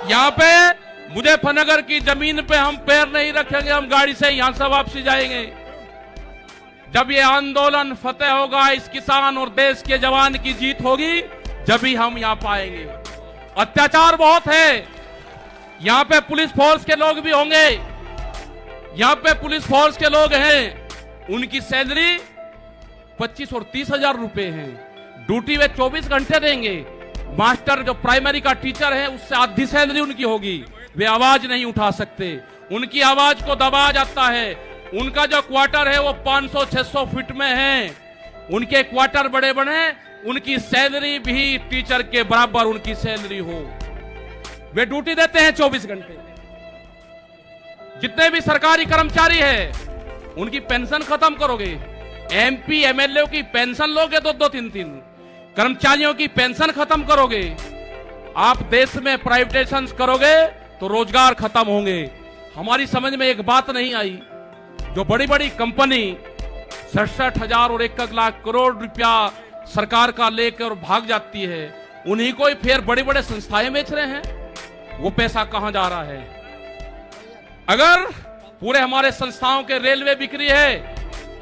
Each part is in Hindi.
यहाँ पे मुजफ्फरनगर की जमीन पे हम पैर नहीं रखेंगे, हम गाड़ी से यहां से वापसी जाएंगे। जब ये आंदोलन फतेह होगा, इस किसान और देश के जवान की जीत होगी, जब ही हम यहां पाएंगे। अत्याचार बहुत है, यहां पे पुलिस फोर्स के लोग भी होंगे, यहां पे पुलिस फोर्स के लोग हैं, उनकी सैलरी 25 और 30 हजार रुपए है। ड्यूटी वे 24 घंटे देंगे। मास्टर जो प्राइमरी का टीचर है, उससे आधी सैलरी उनकी होगी, वे आवाज नहीं उठा सकते, उनकी आवाज को दबाया जाता है। उनका जो क्वार्टर है वो 500-600 फीट में है, उनके क्वार्टर बड़े बड़े, उनकी सैलरी भी टीचर के बराबर उनकी सैलरी हो। वे ड्यूटी देते हैं 24 घंटे। जितने भी सरकारी कर्मचारी है उनकी पेंशन खत्म करोगे। एमपी एमएलए की पेंशन लोगे 2-2, 3-3। कर्मचारियों की पेंशन खत्म करोगे। आप देश में प्राइवेटाइजेशन करोगे तो रोजगार खत्म होंगे। हमारी समझ में एक बात नहीं आई, जो बड़ी बड़ी कंपनी 67,000 और 1 लाख करोड़ रुपया सरकार का लेकर भाग जाती है, उन्हीं को ही फिर बड़ी बड़े संस्थाएं बेच रहे हैं। वो पैसा कहां जा रहा है? अगर पूरे हमारे संस्थाओं के रेलवे बिक्री है,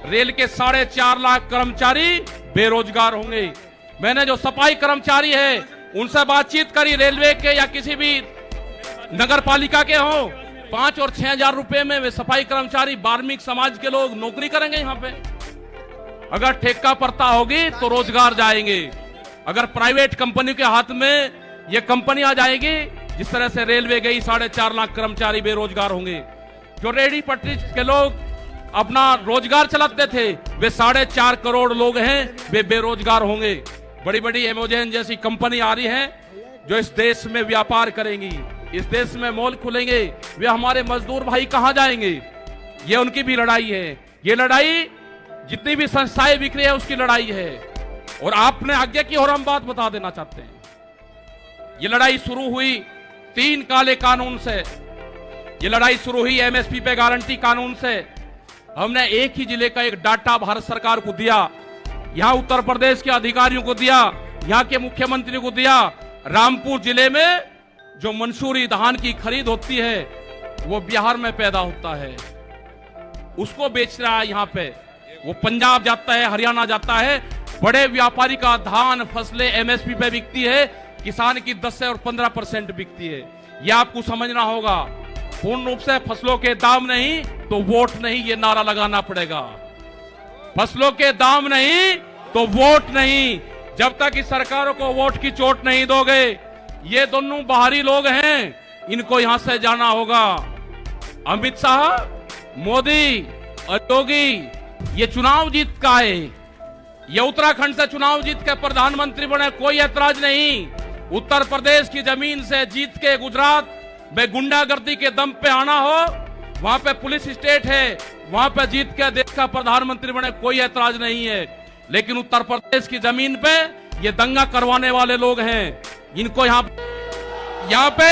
रेल के 4.5 लाख कर्मचारी बेरोजगार होंगे। मैंने जो सफाई कर्मचारी है उनसे बातचीत करी, रेलवे के या किसी भी नगर पालिका के हो, 5 और 6 हजार रुपए में वे सफाई कर्मचारी वाल्मीकि समाज के लोग नौकरी करेंगे यहाँ पे। अगर ठेका पड़ता होगी तो रोजगार जाएंगे। अगर प्राइवेट कंपनी के हाथ में ये कंपनी आ जाएगी, जिस तरह से रेलवे गई, 4.5 लाख कर्मचारी बेरोजगार होंगे। जो रेहड़ी पटरी के लोग अपना रोजगार चलाते थे, वे 4.5 करोड़ लोग हैं, वे बेरोजगार होंगे। बड़ी बड़ी अमेज़न जैसी कंपनी आ रही है जो इस देश में व्यापार करेंगी, इस देश में मॉल खुलेंगे। वे हमारे मजदूर भाई कहां जाएंगे? ये उनकी भी लड़ाई है। ये लड़ाई जितनी भी संस्थाएं बिक रही है उसकी लड़ाई है। और आपने आगे की और हम बात बता देना चाहते हैं, ये लड़ाई शुरू हुई 3 काले कानून से। ये लड़ाई शुरू हुई एमएसपी पे गारंटी कानून से। हमने एक ही जिले का एक डाटा भारत सरकार को दिया, यहां उत्तर प्रदेश के अधिकारियों को दिया, यहां के मुख्यमंत्री को दिया। रामपुर जिले में जो मंसूरी धान की खरीद होती है वो बिहार में पैदा होता है, उसको बेच रहा है यहाँ पे। वो पंजाब जाता है, हरियाणा जाता है। बड़े व्यापारी का धान फसलें एमएसपी पे बिकती है, किसान की 10 से और 15% बिकती है। ये आपको समझना होगा। पूर्ण रूप से फसलों के दाम नहीं तो वोट नहीं, ये नारा लगाना पड़ेगा। फसलों के दाम नहीं तो वोट नहीं। जब तक इस सरकारों को वोट की चोट नहीं दोगे, ये दोनों बाहरी लोग हैं, इनको यहां से जाना होगा। अमित शाह, मोदी और योगी ये चुनाव जीत का है। ये उत्तराखंड से चुनाव जीत के प्रधानमंत्री बने, कोई ऐतराज नहीं। उत्तर प्रदेश की जमीन से जीत के गुजरात में गुंडागर्दी के दम पे आना हो, वहां पे पुलिस स्टेट है, वहां पे जीत के देश का प्रधानमंत्री बने, कोई ऐतराज नहीं है। लेकिन उत्तर प्रदेश की जमीन पे ये दंगा करवाने वाले लोग हैं, इनको यहाँ पे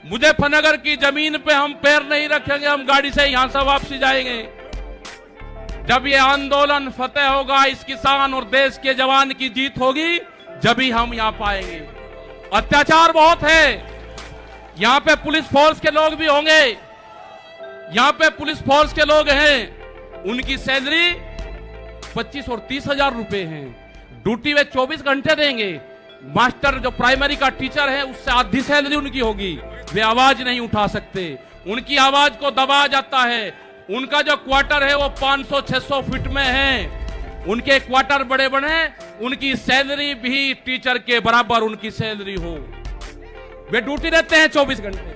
मुजफ्फरनगर की जमीन पे हम पैर नहीं रखेंगे, हम गाड़ी से यहां से वापसी जाएंगे। जब ये आंदोलन फतेह होगा, इस किसान और देश के जवान की जीत होगी, जब ही हम यहाँ पाएंगे। अत्याचार बहुत है, यहाँ पे पुलिस फोर्स के लोग भी होंगे, यहाँ पे पुलिस फोर्स के लोग हैं, उनकी सैलरी 25 और 30 हजार रुपए है। ड्यूटी वे 24 घंटे देंगे। मास्टर जो प्राइमरी का टीचर है, उससे आधी सैलरी उनकी होगी, वे आवाज नहीं उठा सकते, उनकी आवाज को दबाया जाता है। उनका जो क्वार्टर है वो 500-600 फीट में है, उनके क्वार्टर बड़े बड़े, उनकी सैलरी भी टीचर के बराबर उनकी सैलरी हो। वे ड्यूटी देते हैं 24 घंटे।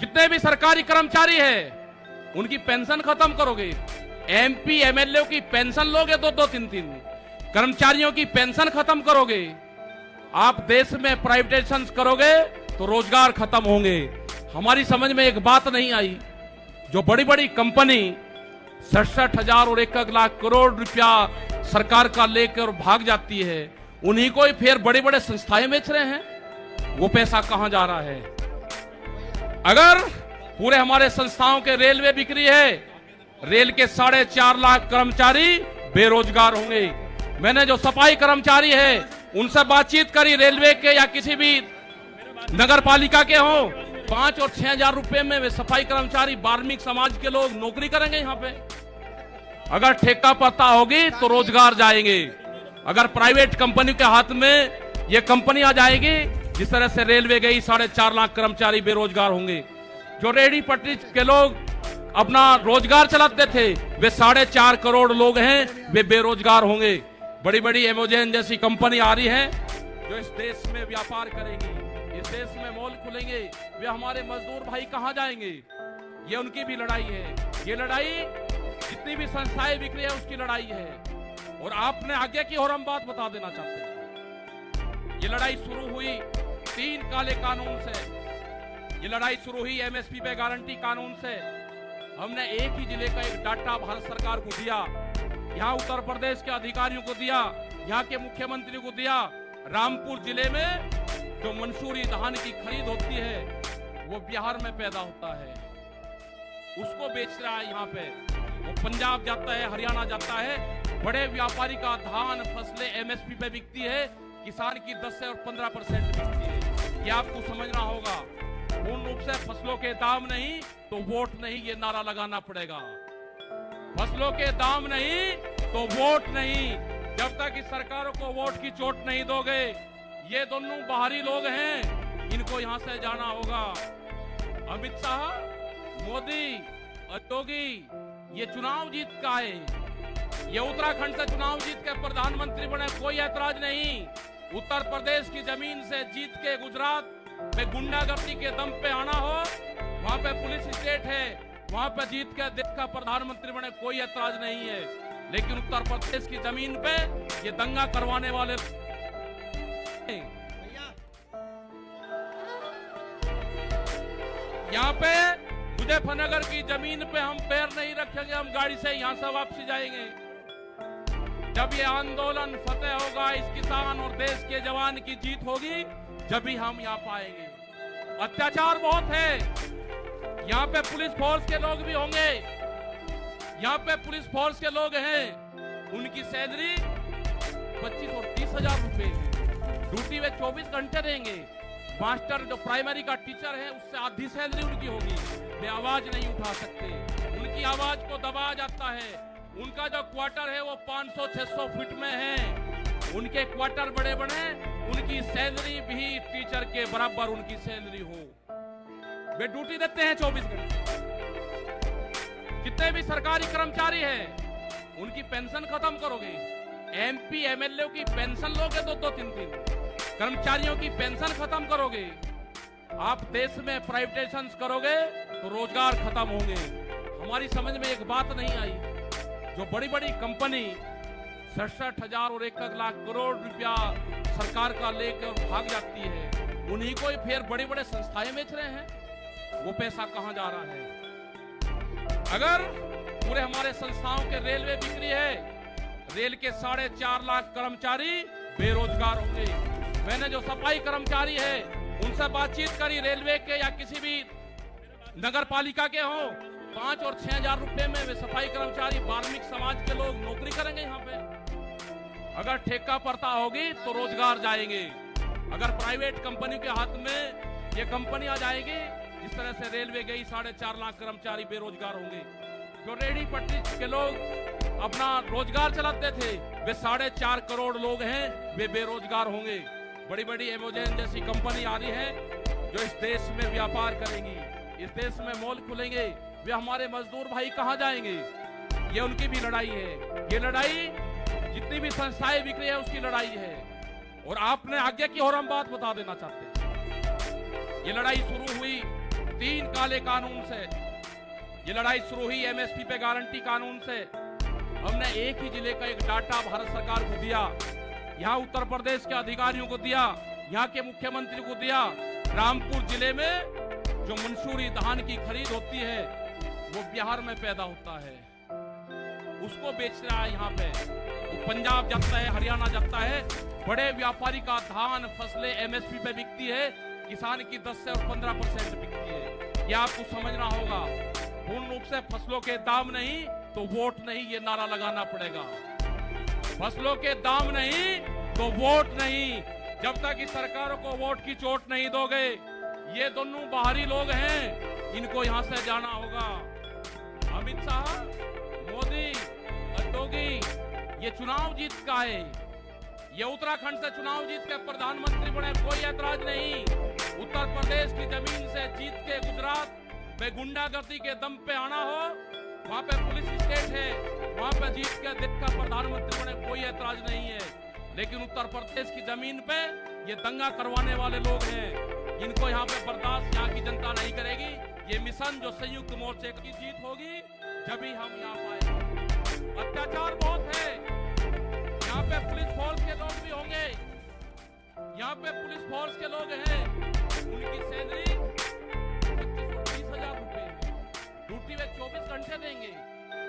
जितने भी सरकारी कर्मचारी है उनकी पेंशन खत्म करोगे। एमपी एमएलए की पेंशन लोगे 2-2, 3-3। कर्मचारियों की पेंशन खत्म करोगे। आप देश में प्राइवेटाइजेशन करोगे तो रोजगार खत्म होंगे। हमारी समझ में एक बात नहीं आई, जो बड़ी बड़ी कंपनी 67,000 और 1 लाख करोड़ रुपया सरकार का लेकर भाग जाती है, उन्हीं को ही फिर बड़े बड़े संस्थाएं बेच रहे हैं। वो पैसा कहां जा रहा है? अगर पूरे हमारे संस्थाओं के रेलवे बिक्री है, रेल के 4.5 लाख कर्मचारी बेरोजगार होंगे। मैंने जो सफाई कर्मचारी है उनसे बातचीत करी, रेलवे के या किसी भी नगर पालिका के हों 5 और 6 हजार रुपए में वे सफाई कर्मचारी वाल्मीकि समाज के लोग नौकरी करेंगे यहाँ पे। अगर ठेका पता होगी तो रोजगार जाएंगे। अगर प्राइवेट कंपनी के हाथ में ये कंपनी आ जाएगी, जिस तरह से रेलवे गई 4.5 लाख कर्मचारी बेरोजगार होंगे। जो रेहड़ी पटरी के लोग अपना रोजगार चलाते थे वे 4.5 करोड़ लोग हैं, वे बेरोजगार होंगे। बड़ी बड़ी अमेज़न जैसी कंपनी आ रही है जो इस देश में व्यापार करेंगी, इस देश में मॉल खुलेंगे। वे हमारे मजदूर भाई कहां जाएंगे? ये उनकी भी लड़ाई है। ये लड़ाई जितनी भी संस्थाएं बिक रही है उसकी लड़ाई है। और आपने आगे की और हम बात बता देना चाहते हैं। ये लड़ाई शुरू हुई 3 काले कानून से। ये लड़ाई शुरू हुई एमएसपी पे गारंटी कानून से। हमने एक ही जिले का एक डाटा भारत सरकार को दिया, यहाँ उत्तर प्रदेश के अधिकारियों को दिया, यहाँ के मुख्यमंत्री को दिया। रामपुर जिले में जो मंसूरी धान की खरीद होती है वो बिहार में पैदा होता है, उसको बेच रहा है यहाँ पे। वो पंजाब जाता है, हरियाणा जाता है। बड़े व्यापारी का धान फसलें एमएसपी पे बिकती है, किसान की 10 से 15% बिकती है। ये आपको समझना होगा। पूर्ण रूप से फसलों के दाम नहीं तो वोट नहीं, ये नारा लगाना पड़ेगा। फसलों के दाम नहीं तो वोट नहीं। जब तक इस सरकारों को वोट की चोट नहीं दोगे, ये दोनों बाहरी लोग हैं, इनको यहां से जाना होगा। अमित शाह, मोदी, योगी ये चुनाव जीत का है। ये उत्तराखंड से चुनाव जीत के प्रधानमंत्री बने, कोई ऐतराज नहीं। उत्तर प्रदेश की जमीन से जीत के गुजरात में गुंडागर्दी के दम पे आना हो, वहां पे पुलिस स्टेट है, वहां पे जीत के देश का प्रधानमंत्री बने, कोई ऐतराज नहीं है। लेकिन उत्तर प्रदेश की जमीन पे ये दंगा करवाने वाले यहाँ पे मुजफ्फरनगर की जमीन पे हम पैर नहीं रखेंगे, हम गाड़ी से यहां से वापसी जाएंगे। जब ये आंदोलन फतेह होगा, इस किसान और देश के जवान की जीत होगी, जब भी हम यहाँ पाएंगे। अत्याचार बहुत है, यहाँ पे पुलिस फोर्स के लोग भी होंगे, यहाँ पे पुलिस फोर्स के लोग हैं, उनकी सैलरी 25 और 30 हजार रुपए है। ड्यूटी में 24 घंटे रहेंगे। मास्टर जो प्राइमरी का टीचर है उससे आधी सैलरी उनकी होगी, वे आवाज नहीं उठा सकते, उनकी आवाज को दबाया जाता है। उनका जो क्वार्टर है वो 500-600 फीट में है, उनके क्वार्टर बड़े बड़े, उनकी सैलरी भी टीचर के बराबर उनकी सैलरी हो। वे ड्यूटी देते हैं 24 घंटे। जितने भी सरकारी कर्मचारी हैं उनकी पेंशन खत्म करोगे। एमपी एमएलए की पेंशन लोगे 2-2, 3-3। कर्मचारियों की पेंशन खत्म करोगे। आप देश में प्राइवेटाइजेशन करोगे तो रोजगार खत्म होंगे। हमारी समझ में एक बात नहीं आई, जो बड़ी बड़ी कंपनी 67,000 और 1 लाख करोड़ रुपया सरकार का लेकर भाग जाती है, उन्हीं को फिर बड़ी बड़े संस्थाएं बेच रहे हैं। वो पैसा कहां जा रहा है? अगर पूरे हमारे संस्थाओं के रेलवे बिक्री है, रेल के 4.5 लाख कर्मचारी बेरोजगार होंगे। मैंने जो सफाई कर्मचारी है उनसे बातचीत करी, रेलवे के या किसी भी नगर पालिका के हों 5 और 6 हजार रुपए में वे सफाई कर्मचारी वाल्मीकि समाज के लोग नौकरी करेंगे यहाँ पे। अगर ठेका पड़ता होगी तो रोजगार जाएंगे। अगर प्राइवेट कंपनी के हाथ में ये कंपनी आ जाएगी, जिस तरह से रेलवे गई 4.5 लाख कर्मचारी बेरोजगार होंगे। जो रेहड़ी पटरी के लोग अपना रोजगार चलाते थे वे 4.5 करोड़ लोग हैं, वे बेरोजगार होंगे। बड़ी बड़ी अमेज़न जैसी कंपनी आ रही है जो इस देश में व्यापार करेंगी, इस देश में मॉल खुलेंगे। वे हमारे मजदूर भाई कहां जाएंगे? ये उनकी भी लड़ाई है। ये लड़ाई जितनी भी संस्थाएं बिक रही है उसकी लड़ाई है। और आपने आगे की और हम बात बता देना चाहते हैं। ये लड़ाई शुरू हुई 3 काले कानून से। ये लड़ाई शुरू हुई एमएसपी पे गारंटी कानून से। हमने एक ही जिले का एक डाटा भारत सरकार को दिया, यहाँ उत्तर प्रदेश के अधिकारियों को दिया, यहाँ के मुख्यमंत्री को दिया। रामपुर जिले में जो मंसूरी धान की खरीद होती है वो बिहार में पैदा होता है, उसको बेच रहा है यहाँ पे। वो पंजाब जाता है, हरियाणा जाता है। बड़े व्यापारी का धान फसलें एमएसपी पे बिकती है, किसान की 10 से 15% बिकती है। ये आपको समझना होगा। पूर्ण रूप से फसलों के दाम नहीं तो वोट नहीं, ये नारा लगाना पड़ेगा। फसलों के दाम नहीं तो वोट नहीं। जब तक इस सरकारों को वोट की चोट नहीं दोगे, ये दोनों बाहरी लोग हैं, इनको यहां से जाना होगा। अमित शाह, मोदी, योगी, ये चुनाव जीत का है। ये उत्तराखंड से चुनाव जीत के प्रधानमंत्री बने, कोई ऐतराज नहीं। उत्तर प्रदेश की जमीन से जीत के गुजरात में गुंडागर्दी के दम पे आना हो, वहां पे पुलिस स्टेट है, वहां पे जीत के देश का प्रधानमंत्री बने, कोई ऐतराज नहीं है। लेकिन उत्तर प्रदेश की जमीन पे ये दंगा करवाने वाले लोग हैं, इनको यहाँ पे बर्दाश्त यहाँ की जनता नहीं करेगी। ये मिशन जो संयुक्त मोर्चे की जीत होगी, जब ही हम यहाँ पाएंगे। अत्याचार बहुत है, यहाँ पे पुलिस फोर्स के लोग भी होंगे, यहाँ पे पुलिस फोर्स के लोग हैं, उनकी सैलरी 25,000 रुपए है, ड्यूटी में 24 घंटे देंगे।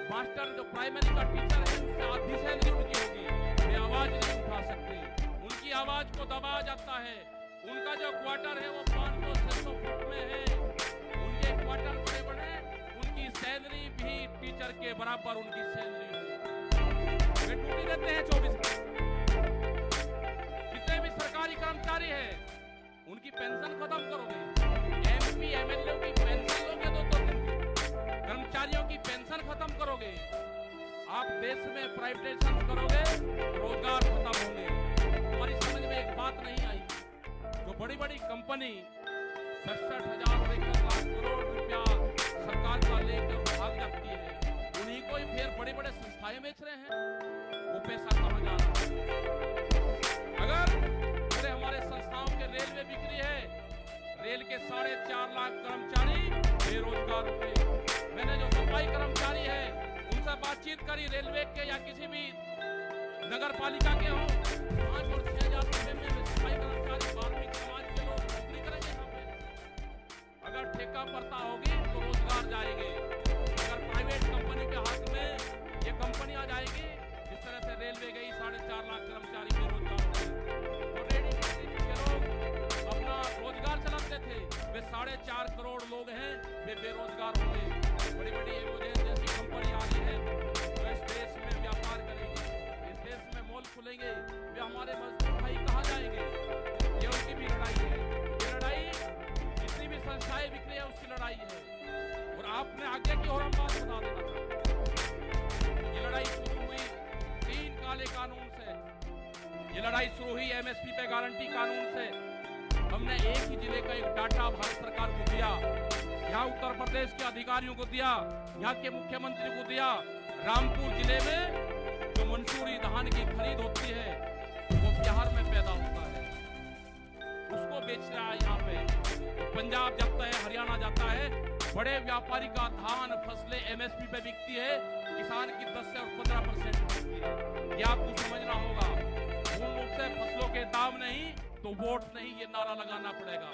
मास्टर जो प्राइमरी का टीचर है, उससे आधी सैलरी उनकी होगी, वे आवाज नहीं उठा सकते, उनकी आवाज को दबाया जाता है। उनका जो क्वार्टर है वो 500-600 फुट में है, उनके क्वार्टर बड़े बड़े, उनकी सैलरी भी टीचर के बराबर उनकी सैलरी है। वे ड्यूटी देते हैं 24 घंटे। जितने भी सरकारी कर्मचारी हैं, उनकी पेंशन खत्म करोगे। एमपी एमएलए की पेंशन लोगे 2-2 दिन की, कर्मचारियों की पेंशन खत्म करोगे, आप देश में प्राइवेटाइजेशन करोगे, रोजगार खत्म होंगे। हमारी समझ में एक बात नहीं आई, जो बड़ी बड़ी कंपनी 67,000 और 1 लाख करोड़ रुपया सरकार का लेकर भाग जाती है, उन्हीं को ही फिर बड़े बड़े संस्थाएं बेच रहे हैं, वो पैसा कहाँ जा रहा है? अगर पूरे हमारे संस्थाओं के रेलवे बिक्री है, रेल के 4.5 लाख कर्मचारी बेरोजगार हुए। मैंने जो सफाई कर्मचारी है उनसे बातचीत करी, रेलवे के या किसी भी नगर पालिका के हो, 5 और 6,000 रुपए में सफाई कर्मचारी वाल्मीकि समाज के लोग नौकरी करेंगे यहाँ पे। अगर ठेका पड़ता होगी तो रोजगार जाएंगे। अगर प्राइवेट कंपनी के हाथ में ये कंपनी आ जाएगी, जिस तरह से रेलवे गई, 4.5 लाख कर्मचारी बेरोजगार हो गए। ऑलरेडी के लोग अपना रोजगार चलाते थे, वे 4.5 करोड़ लोग हैं, वे बेरोजगार हो गए। बड़ी बड़ी एमोजेन जैसी कंपनी आ रही है जो इस देश में व्यापार करेगी, इस देश में मॉल खुलेंगे, वे हमारे मजदूर भाई कहाँ जाएंगे? ये उनकी भी लड़ाई है। ये लड़ाई जितनी भी संस्थाएं बिक्री है उसकी लड़ाई है। और आपने आगे की और हम बात बता देना था, ये लड़ाई शुरू हुई 3 काले कानून से, ये लड़ाई शुरू हुई एमएसपी पे गारंटी कानून से। हमने एक ही जिले का एक डाटा भारत सरकार को दिया, यहाँ उत्तर प्रदेश के अधिकारियों को दिया, यहाँ के मुख्यमंत्री को दिया। रामपुर जिले में जो मंसूरी धान की खरीद होती है वो बिहार में पैदा होता है, उसको बेच रहा है यहाँ पे। तो पंजाब जाता है, हरियाणा जाता है, बड़े व्यापारी का धान फसलें एमएसपी पे बिकती है, किसान की 10 से 15% बिकती है। ये आपको समझना होगा। मूल रूप से फसलों के दाम नहीं तो वोट नहीं, ये नारा लगाना पड़ेगा।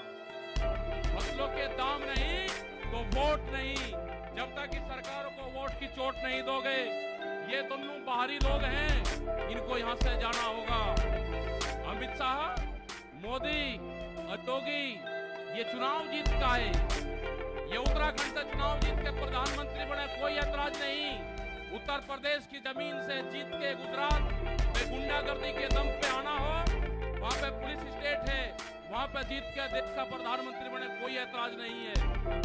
फसलों के दाम नहीं तो वोट नहीं। जब तक इस सरकारों को वोट की चोट नहीं दोगे, ये दोनों बाहरी लोग हैं, इनको यहां से जाना होगा। अमित शाह, मोदी, योगी, ये चुनाव जीत का है। ये उत्तराखंड से चुनाव जीत के प्रधानमंत्री बने, कोई ऐतराज नहीं। उत्तर प्रदेश की जमीन से जीत के गुजरात में गुंडागर्दी के दम पे आना हो, वहां पे पुलिस स्टेट है, वहां पे जीत के देश का प्रधानमंत्री बने, कोई ऐतराज नहीं है।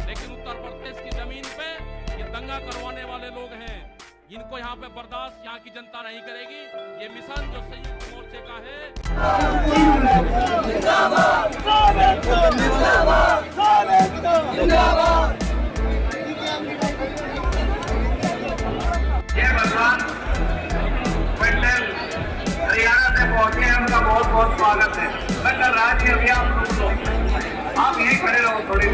लेकिन उत्तर प्रदेश की जमीन पे ये दंगा करवाने वाले लोग हैं, इनको यहाँ पे बर्दाश्त यहाँ की जनता नहीं करेगी। ये मिशन जो संयुक्त मोर्चे का है, ये भगवान मंडल हरियाणा से पहुंचे हैं, उनका बहुत बहुत स्वागत है। मंडल राज्य अभियान आप यहीं खड़े रहो थोड़ी।